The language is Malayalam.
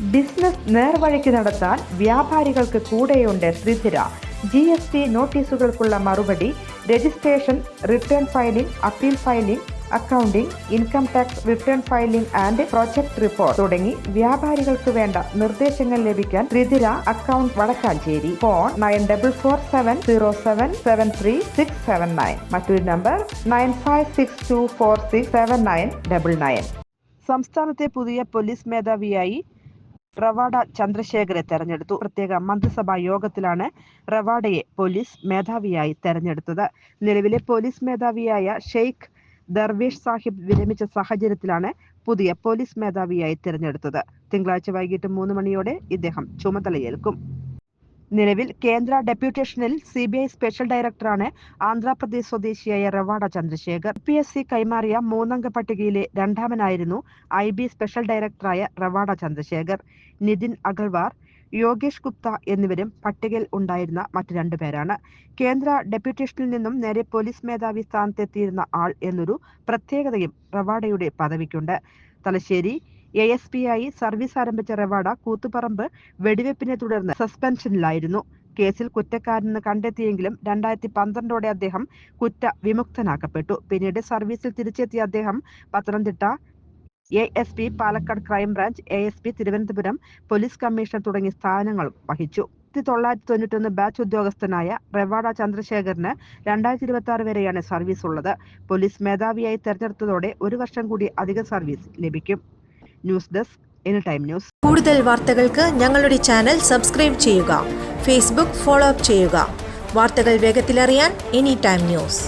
ബിസിനസ് നേർവഴിക്ക് നടത്താൻ വ്യാപാരികൾക്ക് കൂടെയുണ്ട് ശ്രീധര. GST നോട്ടീസുകൾക്കുള്ള മറുപടി, registration, return filing, appeal filing, accounting, income tax return filing and project report തുടങ്ങി വ്യാപാരികൾക്ക് വേണ്ട നിർദ്ദേശങ്ങൾ ലഭിക്കാൻ ശ്രീധര അക്കൗണ്ട് വടക്കാഞ്ചേരി. ഫോൺ 9447077369. മറ്റൊരു നമ്പർ 9562467999. സംസ്ഥാനത്തെ പുതിയ പോലീസ് മേധാവിയായി റവാഡ ചന്ദ്രശേഖരെ തെരഞ്ഞെടുത്തു. പ്രത്യേക മന്ത്രിസഭാ യോഗത്തിലാണ് റവാഡയെ പോലീസ് മേധാവിയായി തെരഞ്ഞെടുത്തത്. നിലവിലെ പോലീസ് മേധാവിയായ ഷെയ്ഖ് ദർവേഷ് സാഹിബ് വിരമിച്ച സാഹചര്യത്തിലാണ് പുതിയ പോലീസ് മേധാവിയായി തെരഞ്ഞെടുത്തത്. തിങ്കളാഴ്ച വൈകിട്ട് 3 മണിയോടെ ഇദ്ദേഹം ചുമതലയേൽക്കും. നിലവിൽ കേന്ദ്ര ഡെപ്യൂട്ടേഷനിൽ CBI സ്പെഷ്യൽ ഡയറക്ടറാണ് ആന്ധ്രാപ്രദേശ് സ്വദേശിയായ റവാഡ ചന്ദ്രശേഖർ. UPSC കൈമാറിയ 3-അംഗ പട്ടികയിലെ രണ്ടാമനായിരുന്നു IB സ്പെഷ്യൽ ഡയറക്ടറായ റവാഡ ചന്ദ്രശേഖർ. നിതിൻ അഗർവാൾ, യോഗേഷ് ഗുപ്ത എന്നിവരും പട്ടികയിൽ ഉണ്ടായിരുന്ന മറ്റ് 2 പേരാണ്. കേന്ദ്ര ഡെപ്യൂട്ടേഷനിൽ നിന്നും നേരെ പോലീസ് മേധാവി സ്ഥാനത്തെത്തിയിരുന്ന ആൾ എന്നൊരു പ്രത്യേകതയും റവാഡയുടെ പദവിക്കുണ്ട്. തലശ്ശേരി ASP ആയി സർവീസ് ആരംഭിച്ച റവാഡ കൂത്തുപറമ്പ് വെടിവെപ്പിനെ തുടർന്ന് സസ്പെൻഷനിലായിരുന്നു. കേസിൽ കുറ്റക്കാരനെന്ന് കണ്ടെത്തിയെങ്കിലും 2012ഓടെ അദ്ദേഹം കുറ്റവിമുക്തനാക്കപ്പെട്ടു. പിന്നീട് സർവീസിൽ തിരിച്ചെത്തിയ അദ്ദേഹം Pathanamthitta ASP, Palakkad crime branch ASP, Thiruvananthapuram police commissioner തുടങ്ങിയ സ്ഥാനങ്ങളും വഹിച്ചു. 1991 ബാച്ച് ഉദ്യോഗസ്ഥനായ റവാഡ ചന്ദ്രശേഖറിന് 2026 വരെയാണ് സർവീസ് ഉള്ളത്. പോലീസ് മേധാവിയായി തെരഞ്ഞെടുത്തതോടെ 1 വർഷം കൂടി അധിക സർവീസ് ലഭിക്കും. News desk anytime news. കൂടുതൽ വാർത്തകൾക്ക് ഞങ്ങളുടെ ചാനൽ സബ്സ്ക്രൈബ് ചെയ്യുക. ഫേസ്ബുക്ക് ഫോളോ അപ്പ് ചെയ്യുക. വാർത്തകൾ വേഗത്തിലറിയാൻ എനിടൈം ന്യൂസ്.